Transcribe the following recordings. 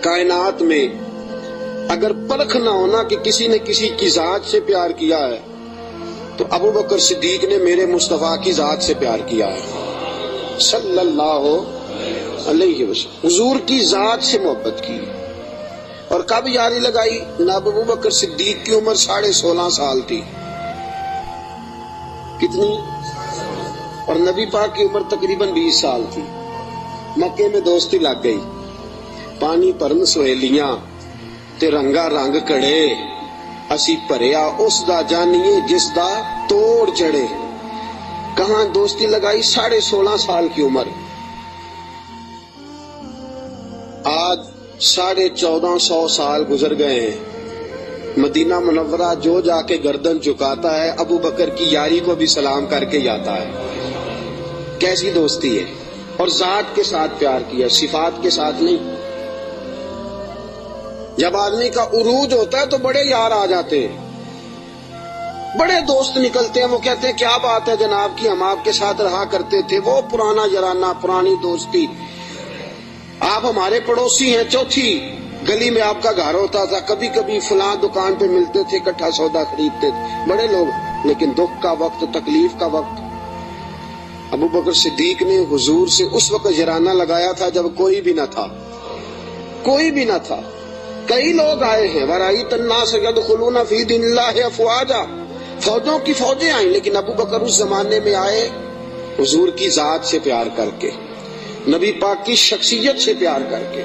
کائنات میں اگر پرکھ نہ ہونا کہ کسی نے کسی کی ذات سے پیار کیا ہے تو ابو بکر صدیق نے میرے مصطفیٰ کی ذات سے پیار کیا ہے صلی اللہ علیہ وسلم، حضور کی ذات سے محبت کی۔ اور کب یاری لگائی؟ جناب ابو بکر صدیق کی عمر 16.5 سال تھی۔ کتنی؟ اور نبی پاک کی عمر تقریباً 20 سال تھی۔ مکے میں دوستی لگ گئی، پانی پرن سہیلیاں تے رنگا رنگ کڑے، اسی پریا اس دا جانیے جس دا توڑ چڑھے۔ کہاں دوستی لگائی؟ 16.5 سال کی عمر۔ آج 1450 سال گزر گئے ہیں۔ مدینہ منورہ جو جا کے گردن چکاتا ہے ابو بکر کی یاری کو بھی سلام کر کے جاتا ہے۔ کیسی دوستی ہے! اور ذات کے ساتھ پیار کیا، صفات کے ساتھ نہیں۔ جب آدمی کا عروج ہوتا ہے تو بڑے یار آ جاتے ہیں، بڑے دوست نکلتے ہیں، وہ کہتے ہیں کیا بات ہے جناب کی، ہم آپ کے ساتھ رہا کرتے تھے، وہ پرانا یارانہ، پرانی دوستی، آپ ہمارے پڑوسی ہیں، چوتھی گلی میں آپ کا گھر ہوتا تھا، کبھی کبھی فلاں دکان پہ ملتے تھے، اکٹھا سودا خریدتے تھے، بڑے لوگ۔ لیکن دکھ کا وقت، تکلیف کا وقت، ابو بکر صدیق نے حضور سے اس وقت یارانہ لگایا تھا جب کوئی بھی نہ تھا، کوئی بھی نہ تھا۔ کئی لوگ آئے ہیں، وَرَأَيْتَ النَّاسَ يَدْخُلُونَ فِي دِينِ اللَّهِ أَفْوَاجًا، فوجوں کی فوجیں آئیں، لیکن ابو بکر اس زمانے میں آئے حضور کی ذات سے پیار کر کے، نبی پاک کی شخصیت سے پیار کر کے۔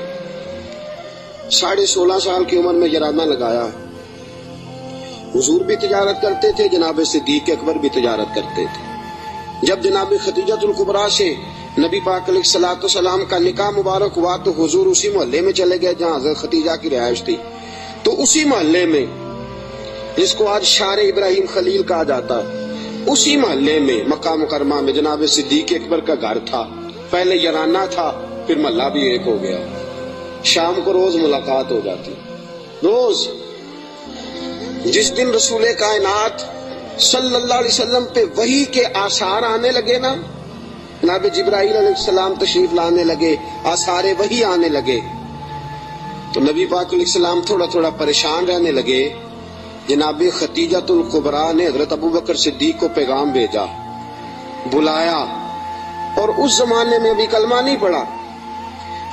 16.5 سال کی عمر میں یارانہ لگایا۔ حضور بھی تجارت کرتے تھے، جناب صدیق اکبر بھی تجارت کرتے تھے۔ جب جناب خدیجہ الکبریٰ سے نبی پاک علیہ الصلوۃ والسلام کا نکاح مبارک ہوا تو حضور اسی محلے میں چلے گئے جہاں حضرت خدیجہ کی رہائش تھی۔ تو اسی محلے میں، جس کو آج شار ابراہیم خلیل کہا جاتا ہے، اسی محلے میں مکہ مکرمہ میں جناب صدیق اکبر کا گھر تھا۔ پہلے یارانہ تھا، پھر محلہ بھی ایک ہو گیا۔ شام کو روز ملاقات ہو جاتی، روز۔ جس دن رسول کائنات صلی اللہ علیہ وسلم پہ وحی کے آثار آنے لگے نا، جناب جبرائیل علیہ السلام تشریف لانے لگے، آثار وحی آنے لگے، تو نبی پاک علیہ السلام تھوڑا تھوڑا پریشان رہنے لگے۔ جناب خدیجہ الکبریٰ نے حضرت ابو بکر صدیق کو پیغام بھیجا، بلایا، اور اس زمانے میں ابھی کلمہ نہیں پڑا۔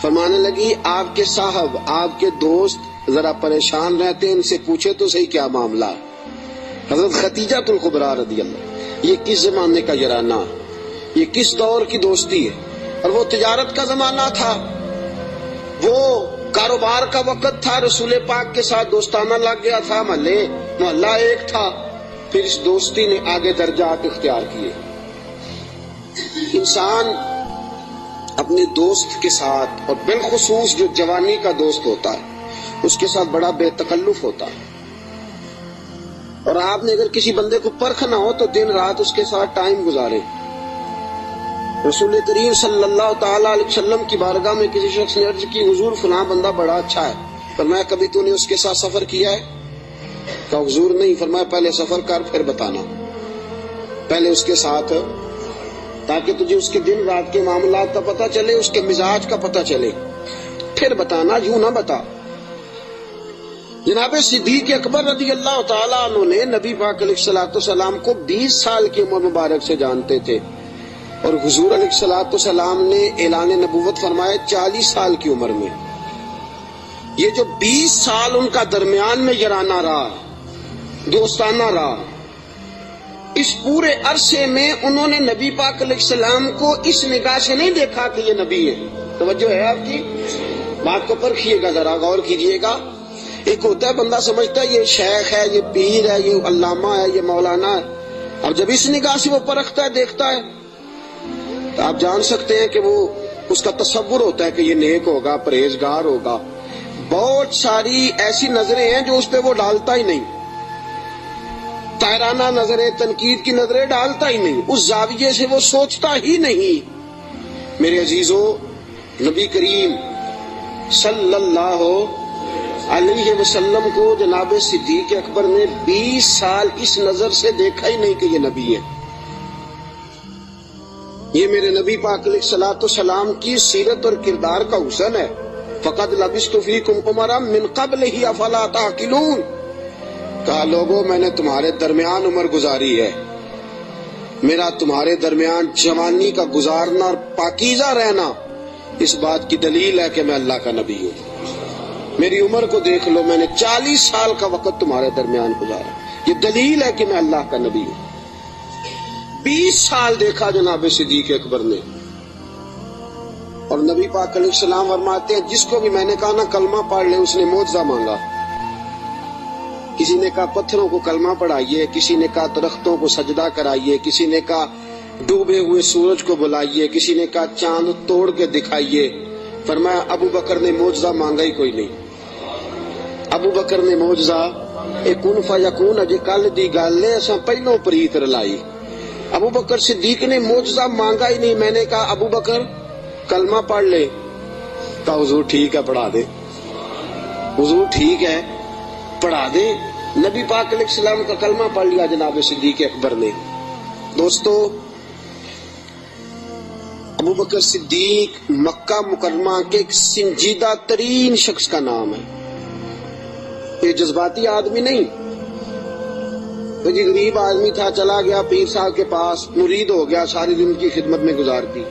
فرمانے لگی آپ کے صاحب، آپ کے دوست ذرا پریشان رہتے ہیں، ان سے پوچھے تو صحیح کیا معاملہ۔ حضرت خدیجہ الکبریٰ رضی اللہ، یہ کس زمانے کا یارانہ، یہ کس دور کی دوستی ہے؟ اور وہ تجارت کا زمانہ تھا، وہ کاروبار کا وقت تھا، رسول پاک کے ساتھ دوستانہ لگ گیا تھا، محلہ ایک تھا۔ پھر اس دوستی نے آگے درجات اختیار کیے۔ انسان اپنے دوست کے ساتھ، اور بالخصوص جو جوانی کا دوست ہوتا ہے، اس کے ساتھ بڑا بے تکلف ہوتا ہے۔ اور آپ نے اگر کسی بندے کو پرکھ نہ ہو تو دن رات اس کے ساتھ ٹائم گزارے۔ رسول کریم صلی اللہ تعالی علیہ وسلم کی بارگاہ میں کسی شخص نے عرض کی، حضور فلاں بندہ بڑا اچھا ہے۔ فرمایا کبھی تو نے اس کے ساتھ سفر کیا ہے؟ کہا حضور نہیں۔ فرمایا پہلے سفر کر پھر بتانا، پہلے اس کے ساتھ، تاکہ تجھے اس کے دن رات کے معاملات کا پتہ چلے، اس کے مزاج کا پتہ چلے، پھر بتانا، یوں نہ بتا۔ جناب صدیق اکبر رضی اللہ تعالیٰ عنہ نے نبی پاک علیہ الصلوۃ والسلام کو 20 سال کی عمر مبارک سے جانتے تھے، اور حضور علیہ الصلوۃ والسلام نے اعلان نبوت فرمایا 40 سال کی عمر میں۔ یہ جو 20 سال ان کا درمیان میں یارانہ رہا، دوستانہ رہا، اس پورے عرصے میں انہوں نے نبی پاک علیہ السلام کو اس نگاہ سے نہیں دیکھا کہ یہ نبی ہے۔ توجہ ہے آپ کی؟ بات کو پرکھیے گا، ذرا غور کیجیے گا۔ ایک ہوتا ہے بندہ سمجھتا ہے یہ شیخ ہے، یہ پیر ہے، یہ علامہ ہے، یہ مولانا ہے۔ اب جب اس نگاہ سے وہ پرکھتا ہے، دیکھتا ہے، تو آپ جان سکتے ہیں کہ وہ، اس کا تصور ہوتا ہے کہ یہ نیک ہوگا، پرہیزگار ہوگا۔ بہت ساری ایسی نظریں ہیں جو اس پہ وہ ڈالتا ہی نہیں، تائرانہ نظریں، تنقید کی نظریں ڈالتا ہی نہیں، اس زاویے سے وہ سوچتا ہی نہیں۔ میرے عزیزو، نبی کریم صلی اللہ علیہ وسلم کو جناب صدیق اکبر نے 20 سال اس نظر سے دیکھا ہی نہیں کہ یہ نبی ہے۔ یہ میرے نبی پاک علیہ الصلوۃ والسلام کی سیرت اور کردار کا حسن ہے. فقد لبثت فیکم عمرا من قبلہ افلا تعقلون. کہا لوگوں میں نے تمہارے درمیان عمر گزاری ہے، میرا تمہارے درمیان جوانی کا گزارنا اور پاکیزہ رہنا اس بات کی دلیل ہے کہ میں اللہ کا نبی ہوں. میری عمر کو دیکھ لو، میں نے 40 سال کا وقت تمہارے درمیان گزارا، یہ دلیل ہے کہ میں اللہ کا نبی ہوں. 20 سال دیکھا جناب صدیق اکبر نے. اور نبی پاک علیہ السلام فرماتے ہیں جس کو بھی میں نے کہا نا کلمہ پڑھ لے، اس نے معجزہ مانگا. کسی نے کہا پتھروں کو کلمہ پڑھائیے، کسی نے کہا درختوں کو سجدہ کرائیے، کسی نے کہا ڈوبے ہوئے سورج کو بلائیے، کسی نے کہا چاند توڑ کے دکھائیے. فرمایا ابو بکر نے معجزہ مانگا ہی کوئی نہیں. ابو بکر نے معجزہ کن فیکون اجے کل دی گل ہے، اساں پہلوں پریت رلائی. ابو بکر صدیق نے معجزہ مانگا ہی نہیں. میں نے کہا ابو بکر کلمہ پڑھ لے، کہا حضور ٹھیک ہے پڑھا دے، حضور ٹھیک ہے پڑھا دے. نبی پاک علیہ السلام کا کلمہ پڑھ لیا جناب صدیق اکبر نے. دوستو ابو بکر صدیق مکہ مکرمہ کے ایک سنجیدہ ترین شخص کا نام ہے. یہ جذباتی آدمی نہیں، یہ غریب آدمی تھا، چلا گیا پیر صاحب کے پاس، مرید ہو گیا، ساری دن کی خدمت میں گزار دی.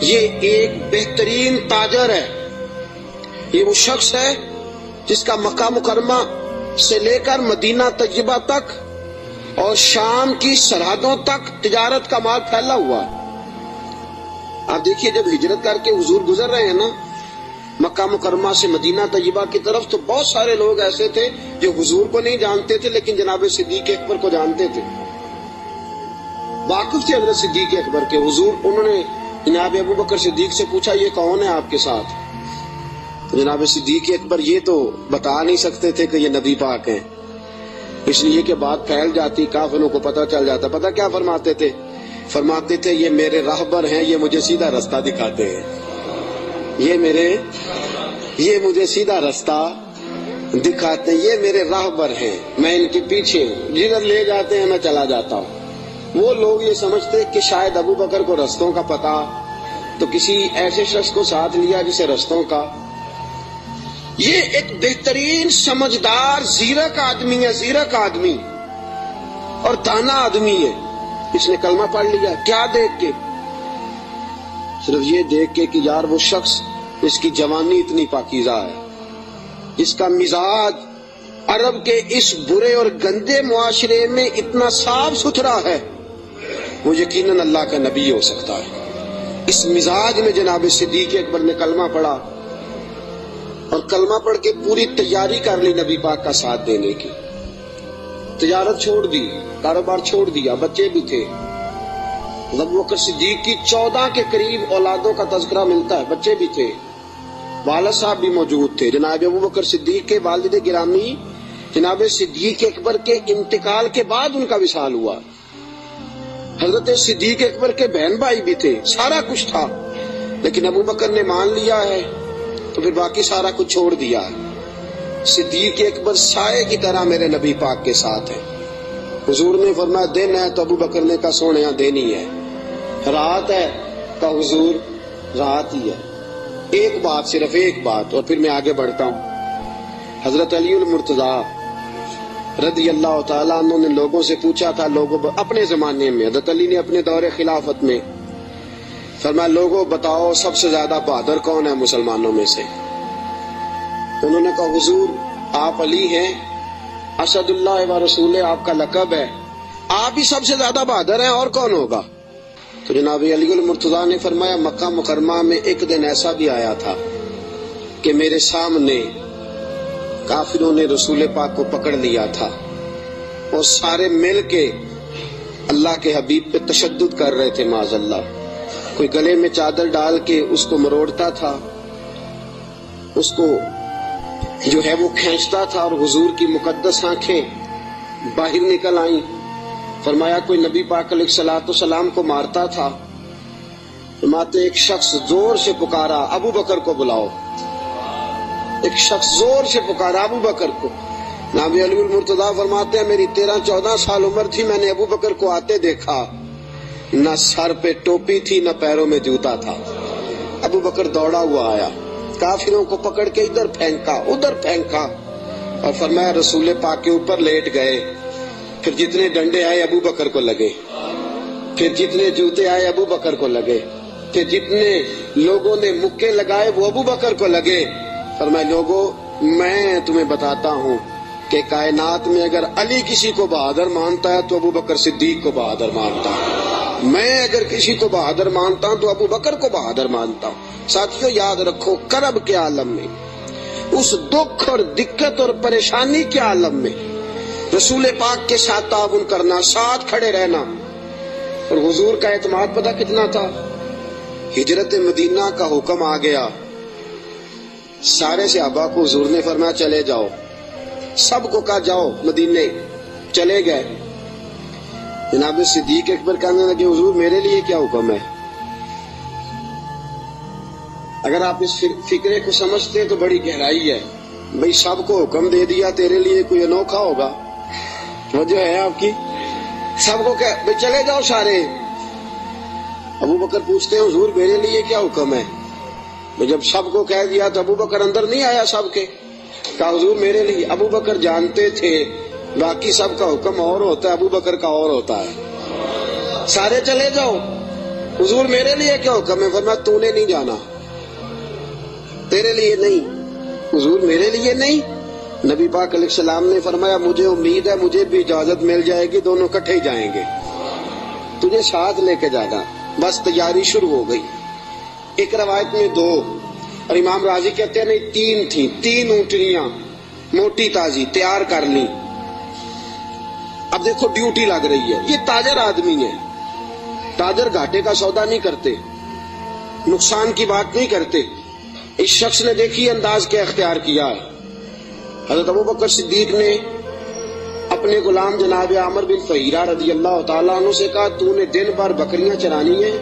یہ ایک بہترین تاجر ہے. یہ وہ شخص ہے جس کا مکہ مکرمہ سے لے کر مدینہ طیبہ تک اور شام کی سرحدوں تک تجارت کا مال پھیلا ہوا ہے. آپ دیکھیے جب ہجرت کر کے حضور گزر رہے ہیں نا مکہ مکرمہ سے مدینہ طیبہ کی طرف، تو بہت سارے لوگ ایسے تھے جو حضور کو نہیں جانتے تھے لیکن جناب صدیق اکبر کو جانتے تھے، واقف تھے حضرت صدیق اکبر کے. حضور انہوں نے جناب ابو بکر صدیق سے پوچھا یہ کون ہے آپ کے ساتھ؟ جناب صدیق اکبر یہ تو بتا نہیں سکتے تھے کہ یہ نبی پاک ہیں، اس لیے کہ بات پھیل جاتی، کافروں کو پتہ چل جاتا. پتہ کیا فرماتے تھے؟ فرماتے تھے یہ میرے راہبر ہیں، یہ مجھے سیدھا رستہ دکھاتے ہیں، یہ مجھے سیدھا رستہ دکھاتے ہیں، یہ میرے راہبر ہیں، میں ان کے پیچھے ہوں، جدھر لے جاتے ہیں میں چلا جاتا ہوں. وہ لوگ یہ سمجھتے کہ شاید ابو بکر کو رستوں کا پتہ، تو کسی ایسے شخص کو ساتھ لیا جسے رستوں کا. یہ ایک بہترین سمجھدار زیرک آدمی ہے، زیرک آدمی اور دانا آدمی ہے. اس نے کلمہ پڑھ لیا. کیا دیکھ کے؟ صرف یہ دیکھ کے کہ یار وہ شخص اس کی جوانی اتنی پاکیزہ ہے، اس کا مزاج عرب کے اس برے اور گندے معاشرے میں اتنا صاف ستھرا ہے، وہ یقیناً اللہ کا نبی ہو سکتا ہے. اس مزاج میں جناب صدیق اکبر نے کلمہ پڑھا اور کلمہ پڑھ کے پوری تیاری کر لی نبی پاک کا ساتھ دینے کی. تجارت چھوڑ دی، کاروبار چھوڑ دیا، بچے بھی تھے. ابو بکر صدیق کی 14 کے قریب اولادوں کا تذکرہ ملتا ہے، بچے بھی تھے، والد صاحب بھی موجود تھے. جناب ابو بکر صدیق کے والد گرامی جناب صدیق اکبر کے انتقال کے بعد ان کا وصال ہوا. حضرت صدیق اکبر کے بہن بھائی بھی تھے، سارا کچھ تھا، لیکن ابو بکر نے مان لیا ہے تو پھر باقی سارا کچھ چھوڑ دیا ہے. صدیق اکبر سائے کی طرح میرے نبی پاک کے ساتھ ہے. حضور نے فرمایا دن ہے تو ابو بکر نے کہا سونے دینی ہے. رات ہے تو حضور رات ہی ہے. ایک بات، صرف ایک بات، اور پھر میں آگے بڑھتا ہوں. حضرت علی المرتضیٰ رضی اللہ تعالیٰ عنہ نے لوگوں سے پوچھا تھا، لوگوں اپنے زمانے میں حضرت علی نے اپنے دور خلافت میں فرمایا لوگوں بتاؤ سب سے زیادہ بہادر کون ہے مسلمانوں میں سے؟ انہوں نے کہا حضور آپ علی ہیں، اسد اللہ و رسول آپ کا لقب ہے، آپ ہی سب سے زیادہ بہادر ہیں، اور کون ہوگا؟ تو جناب علی المرتضیٰ نے فرمایا مکہ مکرمہ میں ایک دن ایسا بھی آیا تھا کہ میرے سامنے کافروں نے رسول پاک کو پکڑ لیا تھا اور سارے مل کے اللہ کے حبیب پہ تشدد کر رہے تھے معاذ اللہ. کوئی گلے میں چادر ڈال کے اس کو مروڑتا تھا، اس کو جو ہے وہ کھینچتا تھا، اور حضور کی مقدس آنکھیں باہر نکل آئیں. فرمایا کوئی نبی پاک علیہ الصلوۃ والسلام کو مارتا تھا. فرماتے ایک شخص زور سے پکارا ابو بکر کو بلاؤ. ایک شخص زور سے پکارا ابو بکر کو. نبی علی المرتضیٰ فرماتے ہیں میری 13-14 سال عمر تھی، میں نے ابو بکر کو آتے دیکھا. نہ سر پہ ٹوپی تھی نہ پیروں میں جوتا تھا. ابو بکر دوڑا ہوا آیا, کافروں کو پکڑ کے ادھر پھینکا ادھر پھینکا اور فرمایا رسول پاک کے اوپر لیٹ گئے. پھر جتنے ڈنڈے آئے ابو بکر کو لگے, پھر جتنے جوتے آئے ابو بکر کو لگے, پھر جتنے لوگوں نے مکے لگائے وہ ابو بکر کو لگے. فرمایا لوگوں میں تمہیں بتاتا ہوں کہ کائنات میں اگر علی کسی کو بہادر مانتا ہے تو ابو بکر صدیق کو بہادر مانتا ہے. میں اگر کسی کو بہادر مانتا ہوں تو ابو بکر کو بہادر مانتا ہوں. ساتھیوں یاد رکھو, کرب کے عالم میں, اس دکھ اور دقت اور پریشانی کے عالم میں رسول پاک کے ساتھ تعاون کرنا, ساتھ کھڑے رہنا. اور حضور کا اعتماد پتہ کتنا تھا. ہجرت مدینہ کا حکم آ گیا, سارے صحابہ کو حضور نے فرمایا چلے جاؤ, سب کو کہا جاؤ مدینے. چلے گئے. جناب صدیق اکبر کہنے لگے حضور میرے لیے کیا حکم ہے. اگر آپ اس فکرے کو سمجھتے تو بڑی گہرائی ہے. بھئی سب کو حکم دے دیا, تیرے لیے کوئی انوکھا ہوگا. وہ جو ہے آپ کی سب کو کہ بھئی چلے جاؤ سارے. ابو بکر پوچھتے ہیں حضور میرے لیے کیا حکم ہے. جب سب کو کہہ دیا تو ابو بکر اندر نہیں آیا سب کے, کہا حضور میرے لیے. ابو بکر جانتے تھے باقی سب کا حکم اور ہوتا ہے, ابو بکر کا اور ہوتا ہے. سارے چلے جاؤ, حضور میرے لیے کیا حکم ہے. فرمایا تو نے نہیں جانا, تیرے لیے نہیں. حضور میرے لیے نہیں. نبی پاک علیہ السلام نے فرمایا مجھے امید ہے مجھے بھی اجازت مل جائے گی, دونوں اکٹھے ہی جائیں گے, تجھے ساتھ لے کے جانا. بس تیاری شروع ہو گئی. ایک روایت میں 2 اور امام راضی کہتے ہیں نہیں 3 تھیں, 3 اونٹنیاں موٹی تازی تیار کر لی. اب دیکھو ڈیوٹی لگ رہی ہے. یہ تاجر آدمی ہے, تاجر گھاٹے کا سودا نہیں کرتے, نقصان کی بات نہیں کرتے. اس شخص نے دیکھی انداز کیا اختیار کیا ہے. حضرت ابو بکر صدیق نے اپنے غلام جناب عامر بن فہیرہ رضی اللہ تعالیٰ عنہ سے کہا تو نے دن بھر بکریاں چرانی ہیں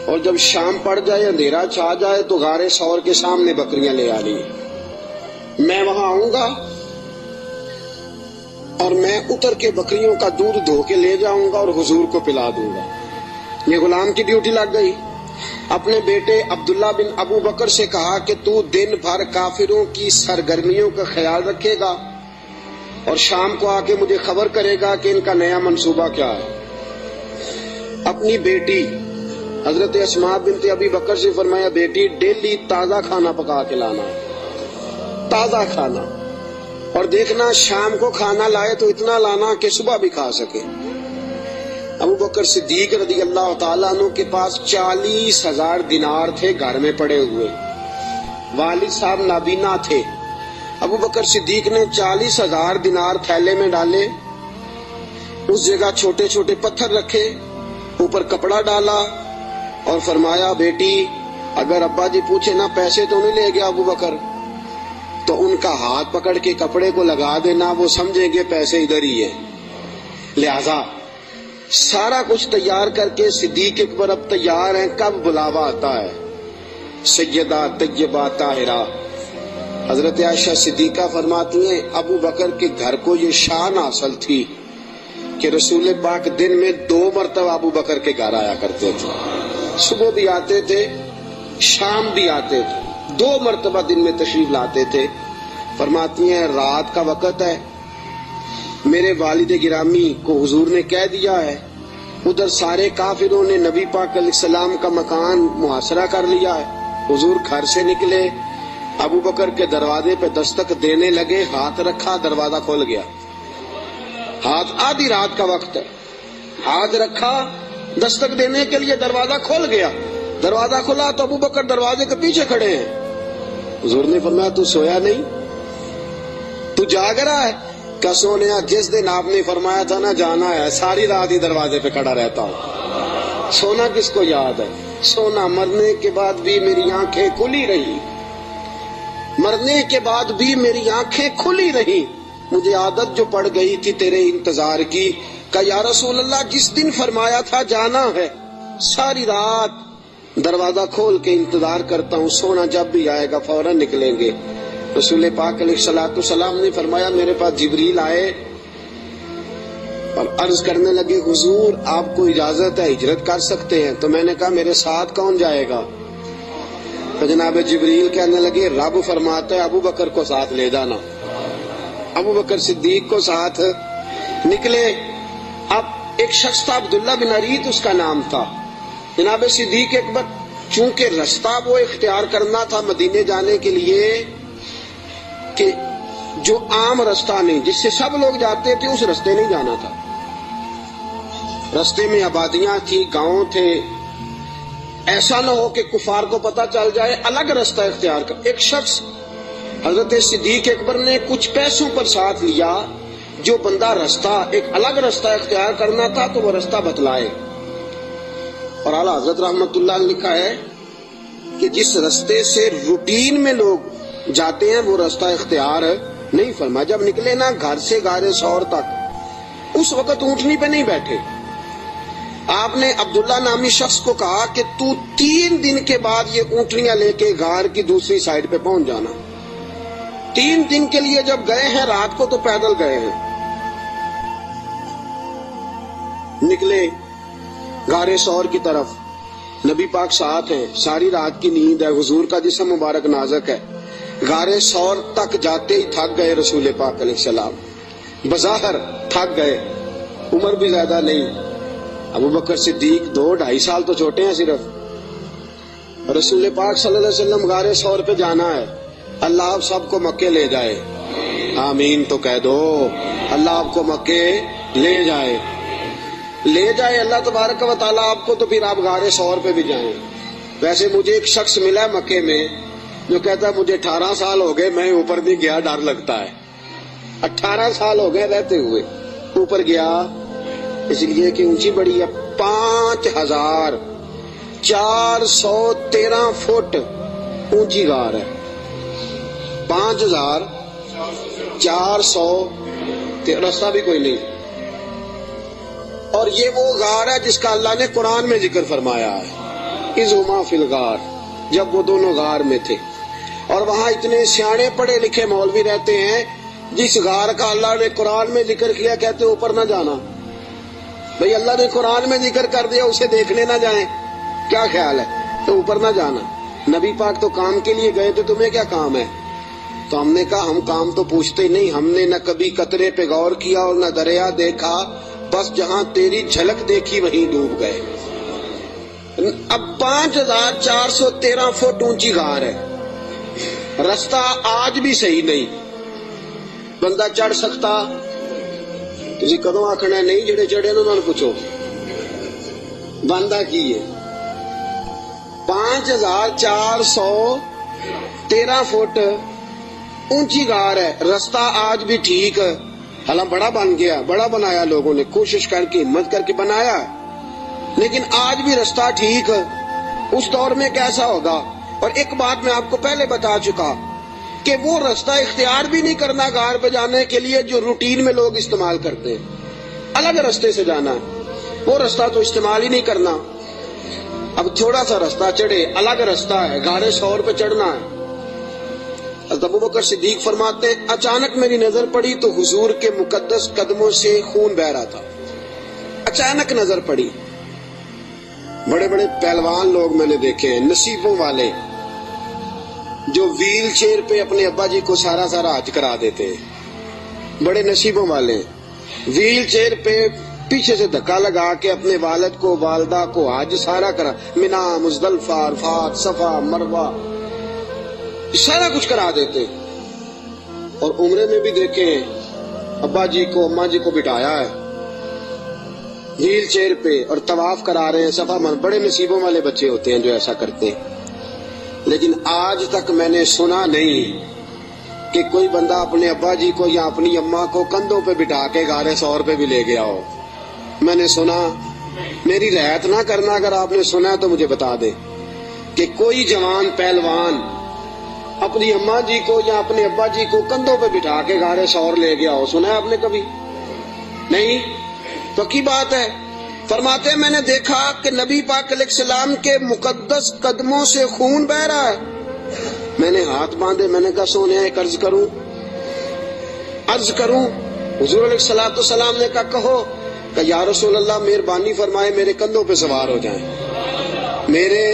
اور جب شام پڑ جائے اندھیرا چھا جائے تو غار ثور کے سامنے بکریاں لے آنی ہیں. میں وہاں آؤں گا اور میں اتر کے بکریوں کا دودھ دھو کے لے جاؤں گا اور حضور کو پلا دوں گا. یہ غلام کی ڈیوٹی لگ گئی. اپنے بیٹے عبداللہ بن ابو بکر سے کہا کہ تو دن بھر کافروں کی سرگرمیوں کا خیال رکھے گا اور شام کو آ کے مجھے خبر کرے گا کہ ان کا نیا منصوبہ کیا ہے. اپنی بیٹی حضرت اسماء بنت ابی بکر سے فرمایا بیٹی ڈیلی تازہ کھانا پکا کے لانا, تازہ کھانا, اور دیکھنا شام کو کھانا لائے تو اتنا لانا کہ صبح بھی کھا سکے. ابو بکر صدیق رضی اللہ تعالیٰ عنہ کے پاس 40,000 دینار تھے گھر میں پڑے ہوئے. والد صاحب نابینا تھے. ابو بکر صدیق نے 40,000 دینار تھیلے میں ڈالے, اس جگہ چھوٹے چھوٹے پتھر رکھے, اوپر کپڑا ڈالا اور فرمایا بیٹی اگر ابا جی پوچھے نا پیسے تو نہیں لے گیا ابو بکر, تو ان کا ہاتھ پکڑ کے کپڑے کو لگا دینا, وہ سمجھیں گے پیسے ادھر ہی ہے. لہذا سارا کچھ تیار کر کے صدیق اکبر اب تیار ہیں, کب بلاوا آتا ہے. سیدہ طیبہ طاہرہ حضرت عائشہ صدیقہ فرماتی ہیں ابو بکر کے گھر کو یہ شان حاصل تھی کہ رسول پاک دن میں 2 مرتبہ ابو بکر کے گھر آیا کرتے تھے. صبح بھی آتے تھے, شام بھی آتے تھے, 2 مرتبہ دن میں تشریف لاتے تھے. فرماتی ہیں رات کا وقت ہے, میرے والد گرامی کو حضور نے کہہ دیا ہے, ادھر سارے کافروں نے نبی پاک علیہ السلام کا مکان محاصرہ کر لیا ہے. حضور گھر سے نکلے, ابو بکر کے دروازے پہ دستک دینے لگے, ہاتھ رکھا دروازہ کھول گیا. ہاتھ آدھی رات کا وقت ہے, ہاتھ رکھا دستک دینے کے لیے, دروازہ کھول گیا. دروازہ کھلا تو ابو بکر دروازے کے پیچھے کھڑے ہیں. حضور نے فرمایا تو سویا نہیں, تو جاگ رہا ہے. کہ سونیا جس دن آپ نے فرمایا تھا نا جانا ہے ساری رات ہی دروازے پہ کھڑا رہتا ہوں. سونا کس کو یاد ہے. سونا مرنے کے بعد بھی میری آنکھیں کھلی رہی, مرنے کے بعد بھی میری آنکھیں کھلی رہی. مجھے عادت جو پڑ گئی تھی تیرے انتظار کی, کہ یا رسول اللہ جس دن فرمایا تھا جانا ہے ساری رات دروازہ کھول کے انتظار کرتا ہوں, سونا جب بھی آئے گا فوراً نکلیں گے. رسول پاک علیہ الصلوۃ والسلام نے فرمایا میرے پاس جبریل آئے اور عرض کرنے لگے حضور آپ کو اجازت ہے ہجرت کر سکتے ہیں؟ تو میں نے کہا میرے ساتھ کون جائے گا؟ تو جناب جبریل کہنے لگے رب فرماتا ہے ابو بکر کو ساتھ لے جانا۔ ابو بکر صدیق کو ساتھ نکلے۔ اب ایک شخص تھا عبداللہ بن عریت اس کا نام تھا۔ جناب صدیق اکبر چونکہ رستہ وہ اختیار کرنا تھا مدینے جانے کے لیے کہ جو عام رستہ نہیں جس سے سب لوگ جاتے تھے اس رستے نہیں جانا تھا۔ رستے میں آبادیاں تھی، گاؤں تھے، ایسا نہ ہو کہ کفار کو پتہ چل جائے، الگ رستہ اختیار کر۔ ایک شخص حضرت صدیق اکبر نے کچھ پیسوں پر ساتھ لیا، جو بندہ رستہ ایک الگ رستہ اختیار کرنا تھا تو وہ رستہ بتلائے۔ اور اعلیٰ حضرت رحمت اللہ نے لکھا ہے کہ جس رستے سے روٹین میں لوگ جاتے ہیں وہ رستہ اختیار نہیں فرما۔ جب نکلے نا گھر سے غار ثور تک، اس وقت اونٹنی پہ نہیں بیٹھے۔ آپ نے عبداللہ نامی شخص کو کہا کہ تو 3 دن کے بعد یہ اونٹنیاں لے کے غار کی دوسری سائڈ پہ پہنچ جانا۔ 3 دن کے لیے جب گئے ہیں، رات کو تو پیدل گئے ہیں، نکلے غار ثور کی طرف۔ نبی پاک ساتھ ہیں، ساری رات کی نیند ہے، حضور کا جسم مبارک نازک ہے۔ غار ثور تک جاتے ہی تھک گئے رسول پاک علیہ السلام، بظاہر تھک گئے، عمر بھی زیادہ نہیں۔ ابو بکر صدیق 2-2.5 سال تو چھوٹے ہیں صرف۔ رسول پاک صلی اللہ علیہ وسلم غار ثور پہ جانا ہے، اللہ آپ سب کو مکے لے جائے، آمین تو کہہ دو۔ اللہ آپ کو مکے لے جائے، لے جائے اللہ تبارک و تعالیٰ آپ کو، تو پھر آپ غار ثور پہ بھی جائیں۔ ویسے مجھے ایک شخص ملا ہے مکے میں جو کہتا ہے مجھے 18 سال ہو گئے میں اوپر نہیں گیا، ڈر لگتا ہے۔ 18 سال ہو گئے رہتے ہوئے اوپر گیا، اس لیے کہ اونچی بڑی ہے، 5413 فٹ اونچی غار ہے، 5400 رستہ بھی کوئی نہیں۔ اور یہ وہ غار ہے جس کا اللہ نے قرآن میں ذکر فرمایا ہے، اذ ہما فی الغار، جب وہ دونوں غار میں تھے۔ اور وہاں اتنے سیانے پڑھے لکھے مولوی رہتے ہیں، جس غار کا اللہ نے قرآن میں ذکر کیا کہتے اوپر نہ جانا۔ بھئی اللہ نے قرآن میں ذکر کر دیا، اسے دیکھنے نہ جائیں، کیا خیال ہے؟ تو اوپر نہ جانا۔ نبی پاک تو کام کے لیے گئے تھے، تمہیں کیا کام ہے؟ تو ہم نے کہا ہم کام تو پوچھتے نہیں، ہم نے نہ کبھی قطرے پہ غور کیا اور نہ دریا دیکھا، بس جہاں تیری جھلک دیکھی وہیں ڈوب گئے۔ اب 5413 فٹ اونچی غار ہے، رستہ آج بھی صحیح نہیں، بندہ چڑھ سکتا؟ تسی کدوں آکھنا نہیں، جڑے چڑھے انہوں نے پوچھو بندہ کی ہے۔ 5413 فٹ اونچی غار ہے، رستہ آج بھی ٹھیک، حالانکہ بڑا بن گیا، بڑا بنایا لوگوں نے، کوشش کر کے ہمت کر کے بنایا، لیکن آج بھی رستہ ٹھیک۔ اس دور میں کیسا ہوگا؟ اور ایک بات میں آپ کو پہلے بتا چکا کہ وہ رستہ اختیار بھی نہیں کرنا غار پہ جانے کے لیے جو روٹین میں لوگ استعمال کرتے ہیں، الگ رستے سے جانا ہے، وہ رستہ تو استعمال ہی نہیں کرنا۔ اب تھوڑا سا رستہ چڑھے، الگ رستہ ہے، غار ثور پہ چڑھنا ہے۔ حضرت ابو بکر صدیق فرماتے ہیں اچانک میری نظر پڑی تو حضور کے مقدس قدموں سے خون بہ رہا تھا، اچانک نظر پڑی۔ بڑے بڑے پہلوان لوگ میں نے دیکھے ہیں، نصیبوں والے، جو ویل چیئر پہ اپنے ابا جی کو سارا حج کرا دیتے ہیں، بڑے نصیبوں والے، ویل چیئر پہ پیچھے سے دھکا لگا کے اپنے والد کو والدہ کو حج سارا کرا، منا، مزدلفہ، عرفات، صفا، مروہ، سارا کچھ کرا دیتے۔ اور عمرے میں بھی دیکھے ہیں ابا جی کو اماں جی کو بٹھایا ہے ویل چیئر پہ اور طواف کرا رہے ہیں، صفا مروہ، بڑے نصیبوں والے بچے ہوتے ہیں جو ایسا کرتے ہیں۔ لیکن آج تک میں نے سنا نہیں کہ کوئی بندہ اپنے ابا جی کو یا اپنی اماں کو کندھوں پہ بٹھا کے غار ثور پہ بھی لے گیا ہو۔ میں نے سنا، میری رعایت نہ کرنا، اگر آپ نے سنا تو مجھے بتا دیں کہ کوئی جوان پہلوان اپنی اماں جی کو یا اپنے ابا جی کو کندھوں پہ بٹھا کے غار ثور لے گیا ہو، سنا ہے آپ نے کبھی؟ نہیں، پکی بات ہے۔ فرماتے ہیں میں نے دیکھا کہ نبی پاک علیہ السلام کے مقدس قدموں سے خون بہ رہا ہے۔ میں نے ہاتھ باندھے، میں نے کہا سونے ایک عرض کروں؟ حضور علیہ السلام نے کہا کہو۔ کہ یا رسول اللہ مہربانی فرمائے میرے کندھوں پہ سوار ہو جائیں. میرے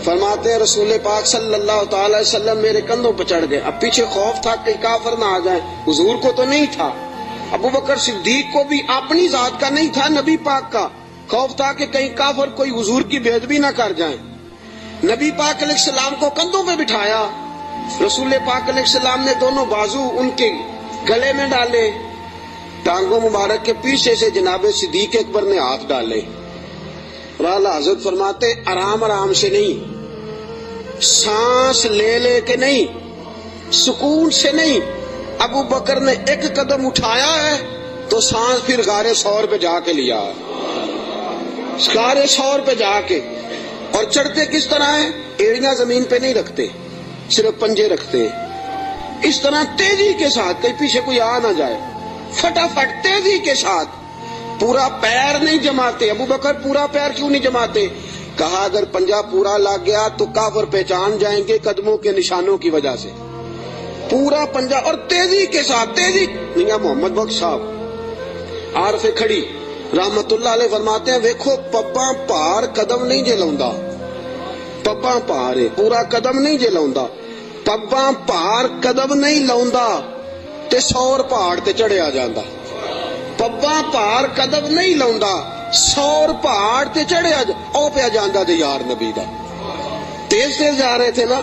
فرماتے ہیں رسول پاک صلی اللہ تعالی وسلم میرے کندھوں پہ چڑھ گئے. اب پیچھے خوف تھا کہ کافر نہ آ جائیں. حضور کو تو نہیں تھا, ابو بکر صدیق کو بھی اپنی ذات کا نہیں تھا, نبی پاک کا خوف تھا کہ کہیں کافر کوئی حضور کی بے ادبی نہ کر جائیں. نبی پاک علیہ السلام کو کندھوں پہ بٹھایا. رسول پاک علیہ السلام نے دونوں بازو ان کے گلے میں ڈالے, ٹانگوں مبارک کے پیچھے سے جناب صدیق اکبر نے ہاتھ ڈالے. اور اعلیٰ حضرت فرماتے آرام آرام سے نہیں, سانس لے لے کے نہیں, سکون سے نہیں. ابو بکر نے ایک قدم اٹھایا ہے تو سانس پھر غار ثور پہ جا کے لیا, غار ثور پہ جا کے. اور چڑھتے کس طرح ہیں؟ ایڑیاں زمین پہ نہیں رکھتے, صرف پنجے رکھتے ہیں. اس طرح تیزی کے ساتھ, کہیں پیچھے کوئی آ نہ جائے, فٹافٹ تیزی کے ساتھ. پورا پیر نہیں جماتے. ابو بکر پورا پیر کیوں نہیں جماتے؟ کہا اگر پنجہ پورا لگ گیا تو کافر پہچان جائیں گے قدموں کے نشانوں کی وجہ سے. پورا پنجہ اور تیزی کے ساتھ, تیزی. میاں محمد بخش صاحب عارف کھڑی رحمت اللہ علیہ فرماتے ہیں ویکھو پباں پار قدم نہیں جے لاؤندا, پباں پار پورا قدم نہیں جے لاؤندا, پباں پار قدم نہیں لاؤندا تے سور پہاڑ تے چڑھیا جاندا. پباں پار قدم نہیں لاؤندا, سور پہاڑ تے چڑھیا او پیا جاندا تے یار نبی دا. تیز تیز جا رہے تھے نا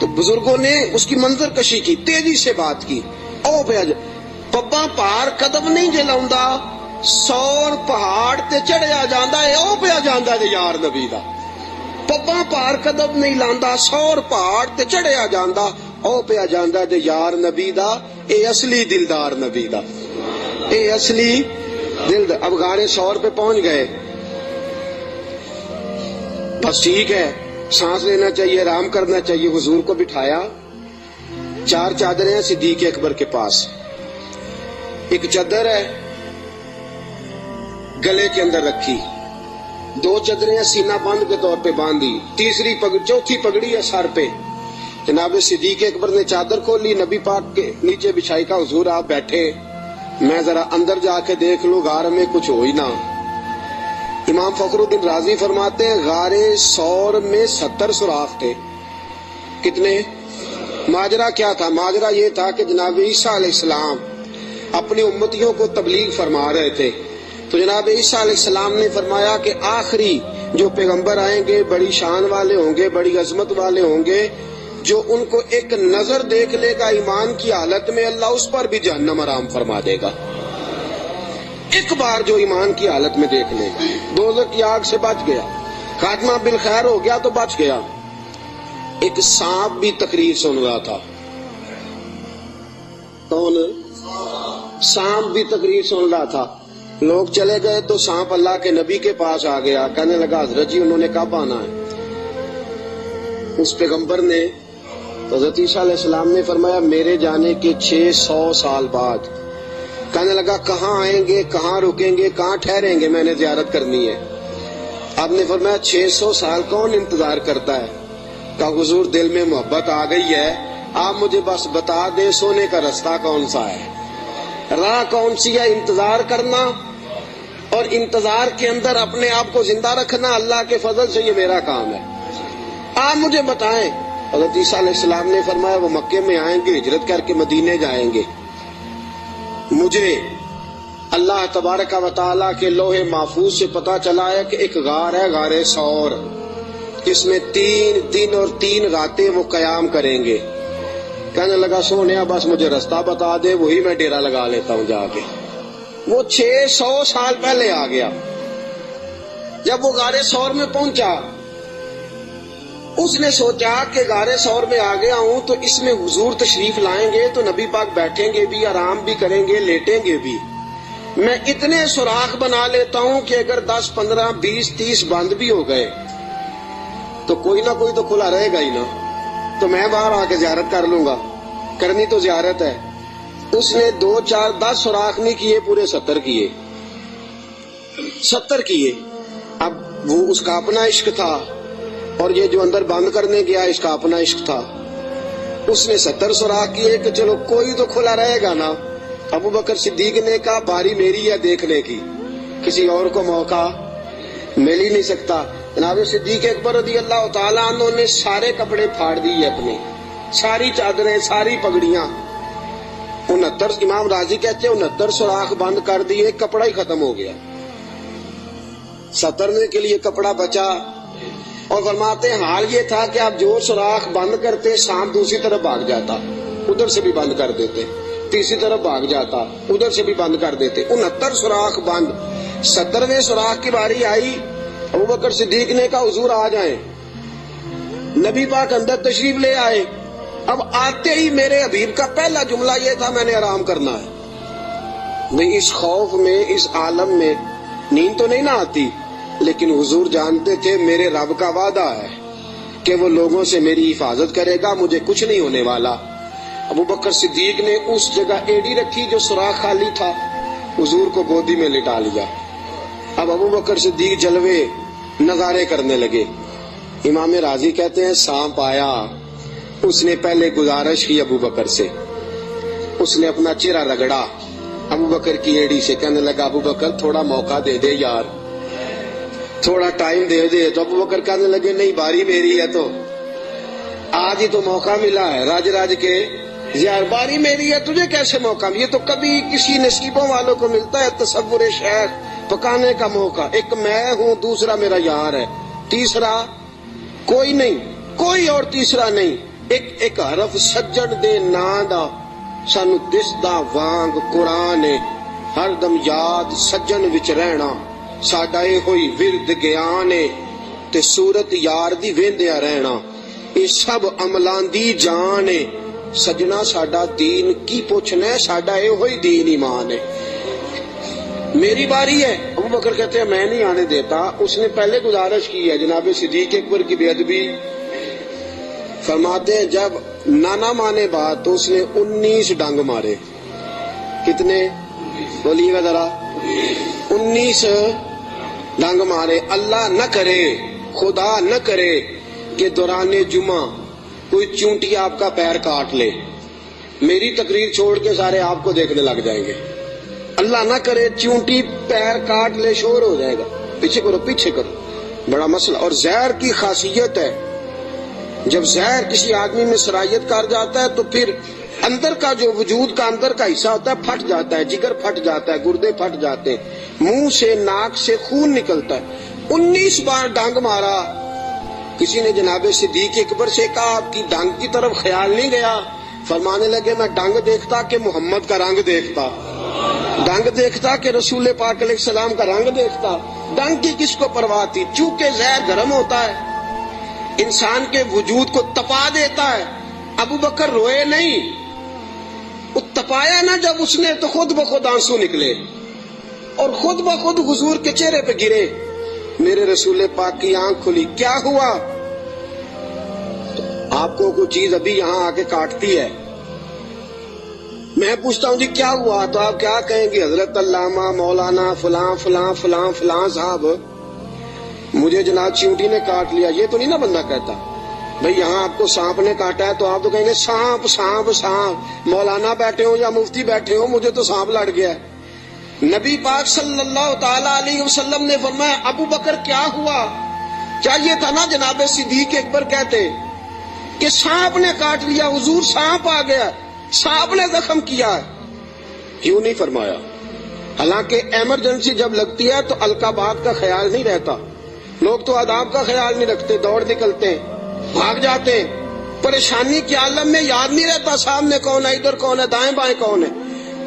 تو بزرگوں نے اس کی منظر کشی کی, تیزی سے بات کی. او پیا پباں پار قدم نہیں جے لاؤندا, سور پہاڑ تے چڑھیا جاندا اے او پیا جاندا تے یار نبی دا. پباں پار قدم نہیں لاندا, سور پہاڑ تے چڑھیا جاندا او پیا جاندا تے یار نبی دا. اے اصلی دلدار نبی دا, اے اصلی دلدار. اب غار ثور پہ پہنچ گئے, بس ٹھیک ہے, سانس لینا چاہیے, آرام کرنا چاہیے. حضور کو بٹھایا, 4 چادریں ہیں صدیق اکبر کے پاس. ایک چادر ہے گلے کے اندر رکھی, 2 چادریں سینہ بند کے طور پہ باندھی, چوتھی پگڑی ہے سر پہ. جناب صدیق اکبر نے چادر کھولی, نبی پاک کے نیچے بچھائی. کا حضور آپ بیٹھے, میں ذرا اندر جا کے دیکھ لوں غار میں کچھ ہو ہی نہ. امام فخر الدین رازی فرماتے ہیں غار ثور میں 70 سوراخ تھے. کتنے؟ ماجرا کیا تھا؟ ماجرا یہ تھا کہ جناب عیسیٰ علیہ السلام اپنی امتیوں کو تبلیغ فرما رہے تھے. تو جناب عیسیٰ علیہ السلام نے فرمایا کہ آخری جو پیغمبر آئیں گے بڑی شان والے ہوں گے, بڑی عظمت والے ہوں گے, جو ان کو ایک نظر دیکھ لے گا ایمان کی حالت میں, اللہ اس پر بھی جہنم حرام فرما دے گا. ایک بار جو ایمان کی حالت میں دیکھ لے گا, دوزخ کی آگ سے بچ گیا, خاتمہ بالخیر ہو گیا تو بچ گیا. ایک سانپ بھی تقریر سن رہا تھا. کون؟ سانپ بھی تقریر سن رہا تھا. لوگ چلے گئے تو سانپ اللہ کے نبی کے پاس آ گیا, کہنے لگا حضرت جی انہوں نے کب آنا ہے؟ اس پیغمبر نے, حضرت عیسیٰ علیہ السلام نے فرمایا میرے جانے کے 600 سال بعد. کہنے لگا کہاں آئیں گے, کہاں رکیں گے, کہاں ٹھہریں گے, میں نے زیارت کرنی ہے. آپ نے فرمایا 600 سال کون انتظار کرتا ہے؟ کہ حضور دل میں محبت آ گئی ہے, آپ مجھے بس بتا دیں سونے کا رستہ کون سا ہے, راہ کون سی ہے. انتظار کرنا اور انتظار کے اندر اپنے آپ کو زندہ رکھنا اللہ کے فضل سے یہ میرا کام ہے, آپ مجھے بتائیں. حضرت عیسیٰ علیہ السلام نے فرمایا وہ مکے میں آئیں گے, ہجرت کر کے مدینے جائیں گے. مجھے اللہ تبارک و تعالیٰ کے لوح محفوظ سے پتا چلا ہے کہ ایک غار ہے, غار ثور, جس میں 3 دن اور 3 راتیں وہ قیام کریں گے. کہنے لگا سونیا بس مجھے رستہ بتا دے, وہی میں ڈیرا لگا لیتا ہوں جا کے. وہ 600 سال پہلے آ گیا. جب وہ غار ثور میں پہنچا, اس نے سوچا کہ غار ثور میں آ گیا ہوں تو اس میں حضور تشریف لائیں گے تو نبی پاک بیٹھیں گے بھی, آرام بھی کریں گے, لیٹیں گے بھی. میں اتنے سوراخ بنا لیتا ہوں کہ اگر 10 15 20 30 بند بھی ہو گئے تو کوئی نہ کوئی تو کھلا رہے گا ہی نا, تو میں باہر آ کے زیارت کر لوں گا, کرنی تو زیارت ہے. اس نے 2 4 10 سوراخ نہیں کیے, پورے 70 کیے, 70 کیے. اب وہ اس کا اپنا عشق تھا اور یہ جو اندر بند کرنے گیا اس کا اپنا عشق تھا. اس نے 70 سوراخ کیے کہ چلو کوئی تو کھلا رہے گا نا. ابو بکر صدیق نے کہا باری میری ہے دیکھنے کی, کسی اور کو موقع مل ہی نہیں سکتا. جناب صدیق اکبر رضی اللہ تعالیٰ عنہ نے سارے کپڑے پھاڑ دیے اپنے، ساری چادریں، ساری پگڑیاں. 69 امام راضی کہتے ہیں 69 سوراخ بند کر دیے، کپڑا ہی ختم ہو گیا. 70 کے لیے کپڑا بچا. اور فرماتے ہیں حال یہ تھا کہ آپ جو سوراخ بند کرتے سانپ دوسری طرف بھاگ جاتا، ادھر سے بھی بند کر دیتے، تیسری طرف بھاگ جاتا، ادھر سے بھی بند کر دیتے. 69 سوراخ بند. 70ویں سوراخ کی باری آئی، ابوبکر صدیق نے کہا حضور آ جائیں. نبی پاک اندر تشریف لے آئے. اب آتے ہی میرے حبیب کا پہلا جملہ یہ تھا میں نے آرام کرنا ہے. بھئی اس خوف میں، اس عالم میں نیند تو نہیں نہ آتی، لیکن حضور جانتے تھے میرے رب کا وعدہ ہے کہ وہ لوگوں سے میری حفاظت کرے گا، مجھے کچھ نہیں ہونے والا. ابوبکر صدیق نے اس جگہ ایڑی رکھی جو سوراخ خالی تھا، حضور کو گودی میں لٹا لیا. اب ابوبکر صدیق جلوے نظارے کرنے لگے. امام راضی کہتے ہیں سانپ آیا، اس نے پہلے گزارش کی ابوبکر سے، اس نے اپنا چہرہ رگڑا ابوبکر کی ایڑی سے، کہنے لگا ابوبکر تھوڑا موقع دے دے یار، تھوڑا ٹائم دے دے. تو ابوبکر کہنے لگے نہیں باری میری ہے، تو آج ہی تو موقع ملا ہے، راج کے یار باری میری ہے، تجھے کیسے موقع؟ یہ تو کبھی کسی نصیبوں والوں کو ملتا ہے تصور شیخ پکانے کا موقع. ایک میں ہوں، دوسرا میرا یار ہے، تیسرا کوئی نہیں، کوئی اور تیسرا نہیں. ایک حرف سجن دے نا دا سانو دسدا وانگ قرآن، ہر دم یاد سجن وچ رہنا ساڈا اے ہوئی ورد گیان تے صورت یار دی ویندیا رہنا، اے سب عملاں دی جان ہے. سجنا ساڈا دین کی پوچھنا ہے، ساڈا اے ہوئی دین ایمان ہے. میری باری ہے. ابوبکر کہتے ہیں میں نہیں آنے دیتا. اس نے پہلے گزارش کی ہے. جناب صدیق اکبر کی بے ادبی فرماتے ہیں جب نانا مانے بات تو اس نے 19 ڈنگ مارے. کتنے بولیے گا ذرا؟ 19 ڈنگ مارے. اللہ نہ کرے، خدا نہ کرے کہ دوران جمعہ کوئی چونٹی آپ کا پیر کاٹ لے، میری تقریر چھوڑ کے سارے آپ کو دیکھنے لگ جائیں گے. اللہ نہ کرے چونٹی پیر کاٹ لے، شور ہو جائے گا، پیچھے کرو پیچھے کرو، بڑا مسئلہ. اور زہر کی خاصیت ہے جب زہر کسی آدمی میں سرایت کر جاتا ہے تو پھر اندر کا جو وجود کا اندر کا حصہ ہوتا ہے پھٹ جاتا ہے، جگر پھٹ جاتا ہے، گردے پھٹ جاتے ہیں، منہ سے ناک سے خون نکلتا ہے. 19 بار ڈانگ مارا. کسی نے جناب صدیق اکبر سے کہا آپ کی ڈانگ کی طرف خیال نہیں گیا؟ فرمانے لگے میں ڈانگ دیکھتا کہ محمد کا رنگ دیکھتا، ڈانگ دیکھتا کہ رسول پاک علیہ السلام کا رنگ دیکھتا. ڈانگ کی کس کو پرواہ تھی؟ چونکہ زہر گرم ہوتا ہے، انسان کے وجود کو تپا دیتا ہے. ابو بکر روئے نہیں، وہ تپایا نہ جب اس نے تو خود بخود آنسو نکلے اور خود بخود حضور کے چہرے پہ گرے. میرے رسول پاک کی آنکھ کھلی. کیا ہوا؟ تو آپ کو کوئی چیز ابھی یہاں آ کے کاٹتی ہے، میں پوچھتا ہوں جی کیا ہوا تو آپ کیا کہیں گے؟ حضرت علامہ مولانا فلاں فلاں فلاں فلاں صاحب مجھے جناب چیونٹی نے کاٹ لیا. یہ تو نہیں نا بندہ کہتا بھئی یہاں آپ کو سانپ نے کاٹا ہے، تو آپ تو کہیں گے سانپ سانپ سانپ. مولانا بیٹھے ہوں یا مفتی بیٹھے ہوں، مجھے تو سانپ لڑ گیا ہے. نبی پاک صلی اللہ تعالی علیہ وسلم نے فرمایا ابو بکر کیا ہوا؟ چاہیے تھا نا جناب صدیق اکبر کہتے کہ سانپ نے کاٹ لیا. حضور سانپ آ گیا، سانپ نے زخم کیا ہے. کیوں نہیں فرمایا؟ حالانکہ ایمرجنسی جب لگتی ہے تو القابات کا خیال نہیں رہتا. لوگ تو آداب کا خیال نہیں رکھتے، دوڑ نکلتے ہیں، بھاگ جاتے ہیں. پریشانی کے عالم میں یاد نہیں رہتا سامنے کون ہے، ادھر کون ہے، دائیں بائیں کون ہے.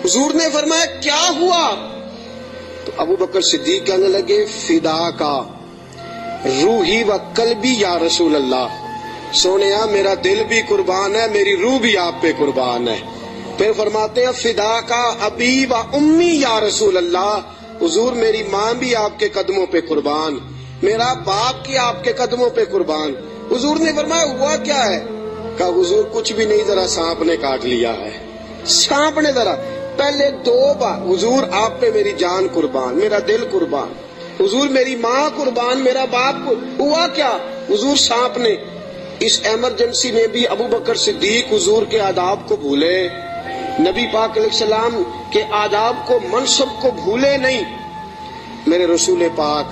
حضور نے فرمایا کیا ہوا؟ تو ابو بکر صدیق کہنے لگے فدا کا روحی و قلبی یا رسول اللہ. سونیا میرا دل بھی قربان ہے، میری روح بھی آپ پہ قربان ہے. پھر فرماتے ہیں فدا کا ابی و امی یا رسول اللہ. حضور میری ماں بھی آپ کے قدموں پہ قربان، میرا باپ کی آپ کے قدموں پہ قربان. حضور نے فرمایا ہوا کیا ہے؟ کہا حضور کچھ بھی نہیں، ذرا سانپ نے کاٹ لیا ہے. سانپ نے ذرا پہلے 2 بار حضور آپ پہ میری جان قربان، میرا دل قربان، حضور میری ماں قربان، میرا باپ ہوا کیا؟ حضور سانپ نے. اس ایمرجنسی میں بھی ابو بکر صدیق حضور کے آداب کو بھولے، نبی پاک علیہ السلام کے آداب کو، منصب کو بھولے نہیں. میرے رسول پاک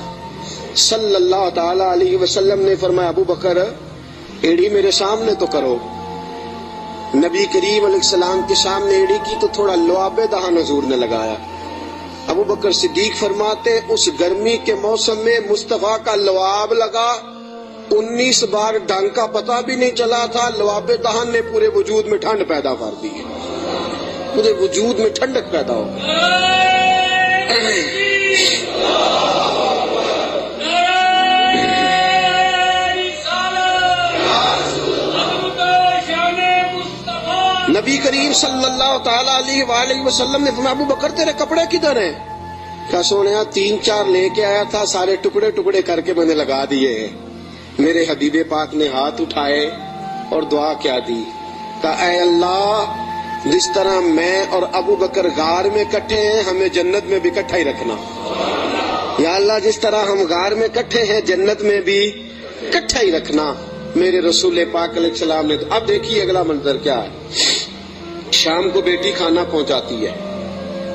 صلی اللہ تعالی علیہ وسلم نے فرمایا ابو بکر ایڑی میرے سامنے تو کرو. نبی کریم علیہ السلام کے سامنے ایڑی کی تو تھوڑا لعاب دہن حضور نے لگایا. ابو بکر صدیق فرماتے اس گرمی کے موسم میں مصطفیٰ کا لعاب لگا 19 بار ڈنگ کا پتہ بھی نہیں چلا تھا. لعاب دہن نے پورے وجود میں ٹھنڈ پیدا کر دی, پورے وجود میں ٹھنڈک پیدا ہو. نبی کریم صلی اللہ تعالی علیہ وآلہ وسلم نے فرمایا ابو بکر تیرے کپڑے کدھر ہیں؟ کہا سونیا 3-4 لے کے آیا تھا, سارے ٹکڑے ٹکڑے کر کے میں نے لگا دیے. میرے حبیب پاک نے ہاتھ اٹھائے اور دعا کیا دی, کہا اے اللہ جس طرح میں اور ابو بکر غار میں کٹھے ہیں ہمیں جنت میں بھی کٹھا ہی رکھنا. یا اللہ جس طرح ہم غار میں کٹھے ہیں جنت میں بھی کٹھا ہی رکھنا. میرے رسول پاک علیہ السلام نے. اب دیکھیے اگلا منظر کیا ہے. شام کو بیٹی کھانا پہنچاتی ہے,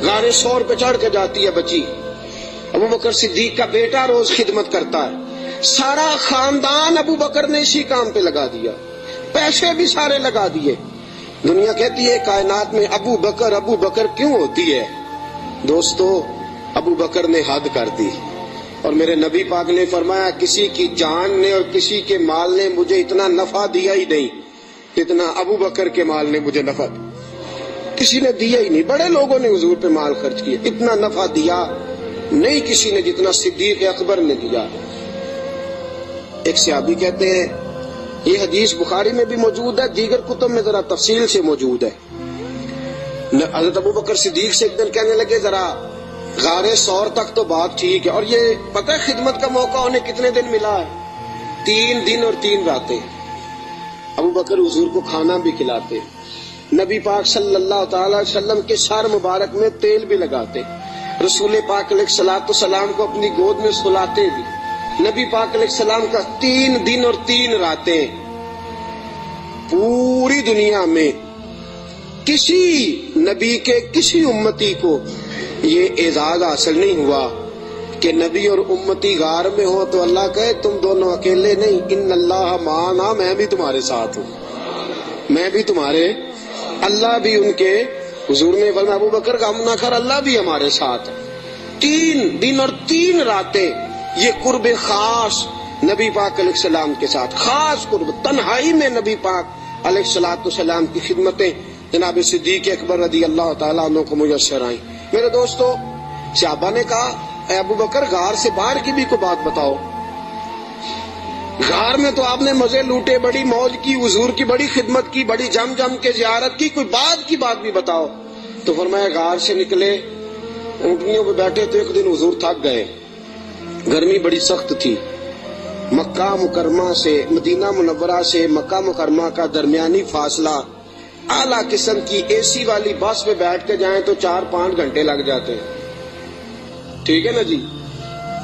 غار سور پہ چڑھ کے جاتی ہے بچی. ابو بکر صدیق کا بیٹا روز خدمت کرتا ہے. سارا خاندان ابو بکر نے اسی کام پہ لگا دیا, پیسے بھی سارے لگا دیے. دنیا کہتی ہے کائنات میں ابو بکر کیوں ہوتی ہے؟ دوستو ابو بکر نے حد کر دی. اور میرے نبی پاک نے فرمایا کسی کی جان نے اور کسی کے مال نے مجھے اتنا نفع دیا ہی نہیں جتنا ابو بکر کے مال نے مجھے نفع دیا. کسی نے دیا ہی نہیں. بڑے لوگوں نے حضور پہ مال خرچ کیا, اتنا نفع دیا نہیں کسی نے جتنا صدیق اکبر نے دیا. ایک صحابی کہتے ہیں یہ حدیث بخاری میں بھی موجود ہے, دیگر کتب میں ذرا تفصیل سے موجود ہے. حضرت ابو بکر صدیق سے ایک دن کہنے لگے ذرا غار سور تک تو بات ٹھیک ہے, اور یہ پتہ ہے خدمت کا موقع انہیں کتنے دن ملا ہے؟ 3 دن اور 3 راتیں. ابو بکر حضور کو کھانا بھی کھلاتے, نبی پاک صلی اللہ تعالی وسلم کے سر مبارک میں تیل بھی لگاتے, رسول پاک علیہ الصلوۃ والسلام کو اپنی گود میں سلاتے بھی. نبی پاک علیہ السلام کا 3 دن اور 3 راتیں. پوری دنیا میں کسی نبی کے کسی امتی کو یہ اعزاز حاصل نہیں ہوا کہ نبی اور امتی غار میں ہو تو اللہ کہے تم دونوں اکیلے نہیں, ان اللہ معنا, میں بھی تمہارے ساتھ ہوں, میں بھی تمہارے. اللہ بھی ان کے حضور نے فرمایا ابو بکر غم نہ کر, اللہ بھی ہمارے ساتھ ہے. 3 دن اور 3 راتیں یہ قرب خاص نبی پاک علیہ السلام کے ساتھ, خاص قرب تنہائی میں نبی پاک علیہ الصلوۃ والسلام کی خدمتیں جناب صدیق اکبر رضی اللہ تعالیٰ عنہ کو میسر آئیں. میرے دوستو صحابہ نے کہا اے ابو بکر غار سے باہر کی بھی کوئی بات بتاؤ. غار میں تو آپ نے مزے لوٹے, بڑی موج کی, حضور کی بڑی خدمت کی, بڑی جم کے زیارت کی, کوئی بات کی بات بھی بتاؤ. تو فرمایا غار سے نکلے, اونٹنیوں پہ بیٹھے تو ایک دن حضور تھک گئے, گرمی بڑی سخت تھی. مکہ مکرمہ سے مدینہ منورہ سے مکہ مکرمہ کا درمیانی فاصلہ, اعلیٰ قسم کی اے سی والی بس پہ بیٹھ کے جائیں تو 4-5 گھنٹے لگ جاتے ہیں. ٹھیک ہے نا جی,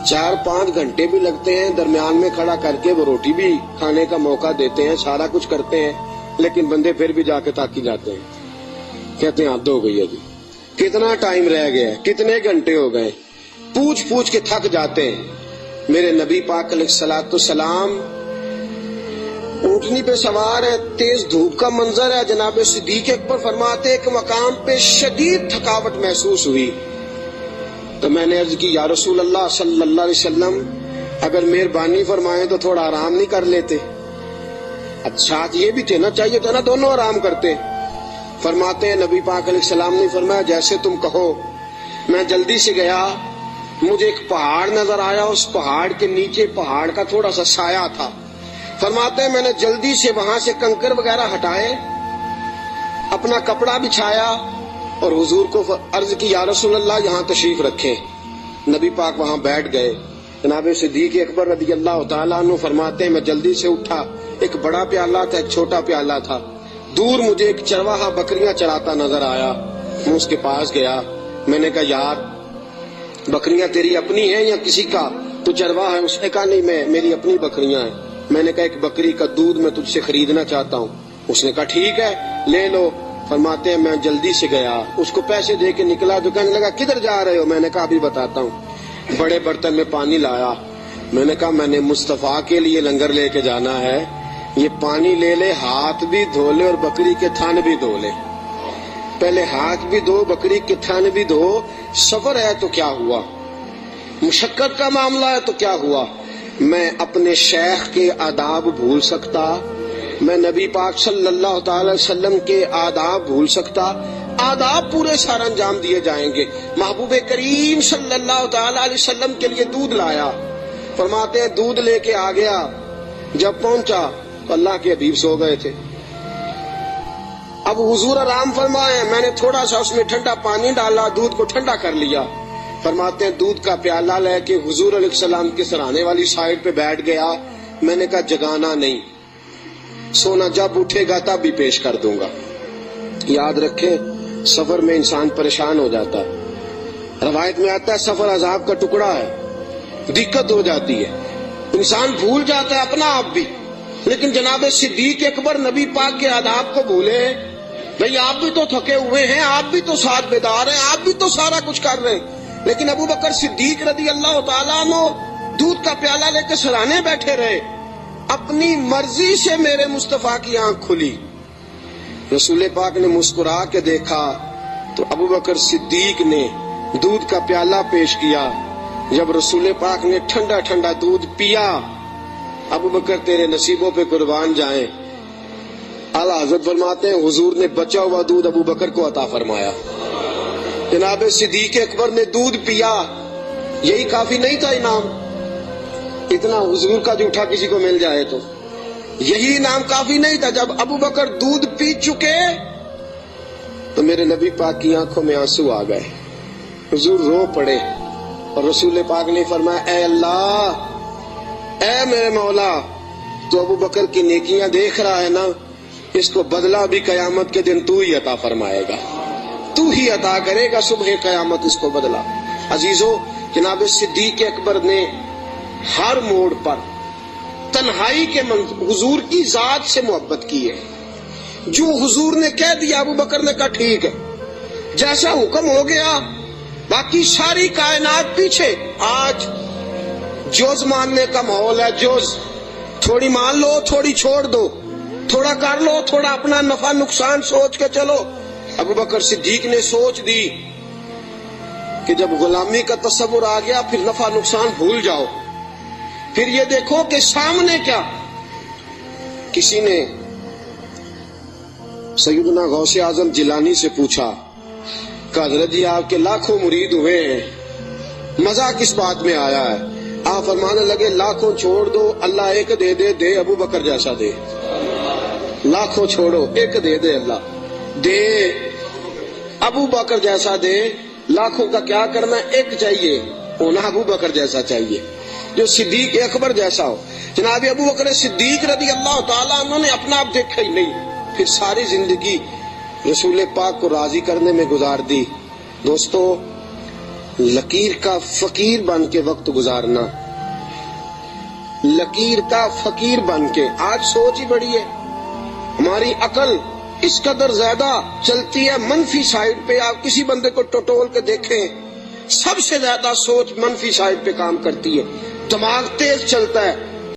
4-5 گھنٹے بھی لگتے ہیں. درمیان میں کھڑا کر کے وہ روٹی بھی کھانے کا موقع دیتے ہیں, سارا کچھ کرتے ہیں, لیکن بندے پھر بھی جا کے تھک جاتے ہیں. کہتے ہیں حد ہو گئی ہے جی, کتنا ٹائم رہ گیا ہے, کتنے گھنٹے ہو گئے, پوچھ کے تھک جاتے ہیں. میرے نبی پاک علیہ الصلوۃ والسلام اونٹنی پہ سوار ہے, تیز دھوپ کا منظر ہے. جناب صدیق اکبر فرماتے ایک مقام پہ شدید تھکاوٹ محسوس ہوئی تو میں نے عرض کی یا رسول اللہ صلی اللہ علیہ وسلم اگر مہربانی فرمائیں تو تھوڑا آرام نہیں کر لیتے؟ اچھا یہ بھی تھے نا, چاہیے تھا نا دونوں آرام کرتے. فرماتے ہیں نبی پاک علیہ السلام نے فرمایا جیسے تم کہو. میں جلدی سے گیا, مجھے ایک پہاڑ نظر آیا, اس پہاڑ کے نیچے پہاڑ کا تھوڑا سا سایہ تھا. فرماتے ہیں میں نے جلدی سے وہاں سے کنکر وغیرہ ہٹائے, اپنا کپڑا بچھایا اور حضور کو عرض کی یا رسول اللہ یہاں تشریف رکھیں. نبی پاک وہاں بیٹھ گئے. جناب صدیق اکبر رضی اللہ تعالیٰ عنہ فرماتے ہیں میں جلدی سے اٹھا, ایک بڑا پیالہ تھا, ایک چھوٹا پیالہ تھا. دور مجھے ایک چرواہا بکریاں چراتا نظر آیا, میں اس کے پاس گیا. میں نے کہا یار بکریاں تیری اپنی ہیں یا کسی کا؟ تو چرواہا ہے. اس نے کہا نہیں میری اپنی بکریاں ہیں. میں نے کہا ایک بکری کا دودھ میں تجھ سے خریدنا چاہتا ہوں. اس نے کہا ٹھیک ہے لے لو. فرماتے ہیں میں جلدی سے گیا, اس کو پیسے دے کے نکلا تو کہنے لگا کدھر جا رہے ہو؟ میں نے کہا ابھی بتاتا ہوں. بڑے برتن میں پانی لایا. میں نے کہا میں نے مصطفیٰ کے لیے لنگر لے کے جانا ہے, یہ پانی لے لے, ہاتھ بھی دھو لے اور بکری کے تھن بھی دھو لے. پہلے ہاتھ بھی دھو, بکری کے تھن بھی دھو. سفر ہے تو کیا ہوا, مشقت کا معاملہ ہے تو کیا ہوا. میں اپنے شیخ کے آداب بھول سکتا, میں نبی پاک صلی اللہ تعالی وسلم کے آداب بھول سکتا. آداب پورے سارا انجام دیے جائیں گے. محبوب کریم صلی اللہ تعالی علیہ وسلم کے لیے دودھ لایا, فرماتے ہیں دودھ لے کے آ گیا. جب پہنچا تو اللہ کے حبیب سو گئے تھے. اب حضور آرام فرمائے, میں نے تھوڑا سا اس میں ٹھنڈا پانی ڈالا, دودھ کو ٹھنڈا کر لیا. فرماتے ہیں دودھ کا پیالہ لے کے حضور علیہ السلام کے سرانے والی سائڈ پہ بیٹھ گیا. میں نے کہا جگانا نہیں, سونا جب اٹھے گا تب بھی پیش کر دوں گا. یاد رکھیں سفر میں انسان پریشان ہو جاتا ہے. روایت میں آتا ہے سفر عذاب کا ٹکڑا ہے, دقت ہو جاتی ہے, انسان بھول جاتا ہے اپنا آپ بھی. لیکن جناب صدیق اکبر نبی پاک کے آداب کو بھولے. بھئی آپ بھی تو تھکے ہوئے ہیں, آپ بھی تو ساتھ بیدار ہیں, آپ بھی تو سارا کچھ کر رہے ہیں. لیکن ابو بکر صدیق رضی اللہ تعالیٰ عنہ دودھ کا پیالہ لے کے سرانے بیٹھے رہے. اپنی مرضی سے میرے مصطفیٰ کی آنکھ کھلی. رسول پاک نے مسکرا کے دیکھا تو ابو بکر صدیق نے دودھ کا پیالہ پیش کیا. جب رسول پاک نے ٹھنڈا ٹھنڈا دودھ پیا, ابو بکر تیرے نصیبوں پہ قربان جائیں. اعلیٰ حضرت فرماتے ہیں حضور نے بچا ہوا دودھ ابو بکر کو عطا فرمایا. جناب صدیق اکبر نے دودھ پیا, یہی کافی نہیں تھا انعام. اتنا حضور کا جھوٹا کسی کو مل جائے تو یہی انعام کافی نہیں تھا. جب ابو بکر دودھ پی چکے تو میرے نبی پاک کی آنکھوں میں آنسو آ گئے. حضور رو پڑے اور رسول پاک نے فرمایا اے اللہ, اے میرے مولا, تو ابو بکر کی نیکیاں دیکھ رہا ہے نا, اس کو بدلہ بھی قیامت کے دن تو ہی عطا فرمائے گا, تو ہی عطا کرے گا صبح قیامت اس کو بدلہ. عزیزو, جناب صدیق اکبر نے ہر موڑ پر تنہائی کے حضور کی ذات سے محبت کی ہے. جو حضور نے کہہ دیا ابو بکر نے کہا ٹھیک ہے, جیسا حکم ہو گیا. باقی ساری کائنات پیچھے. آج جوز ماننے کا ماحول ہے, جوز تھوڑی مان لو تھوڑی چھوڑ دو, تھوڑا کر لو تھوڑا اپنا نفع نقصان سوچ کے چلو. ابو بکر صدیق نے سوچ دی کہ جب غلامی کا تصور آ گیا پھر نفع نقصان بھول جاؤ. پھر یہ دیکھو کہ سامنے کیا. کسی نے سیدنا غوث اعظم جیلانی سے پوچھا کہ حضرت جی آپ کے لاکھوں مرید ہوئے ہیں, مزہ کس بات میں آیا ہے؟ آپ فرمانے لگے لاکھوں چھوڑ دو, اللہ ایک دے دے, دے ابو بکر جیسا دے. لاکھوں چھوڑو, ایک دے دے, اللہ دے ابو بکر جیسا دے. لاکھوں کا کیا کرنا, ایک چاہیے ہونا ابو بکر جیسا چاہیے, جو صدیق اکبر جیسا ہو. جناب ابو بکر صدیق رضی اللہ تعالیٰ عنہ نے اپنا آپ دیکھا ہی نہیں, پھر ساری زندگی رسول پاک کو راضی کرنے میں گزار دی. دوستو, لکیر کا فقیر بن کے وقت گزارنا, لکیر کا فقیر بن کے. آج سوچ ہی بڑی ہے, ہماری عقل اس قدر زیادہ چلتی ہے منفی سائڈ پہ. آپ کسی بندے کو ٹٹول کے دیکھیں, سب سے زیادہ سوچ منفی سائڈ پہ کام کرتی ہے. دماغ تیز چلتا ہے,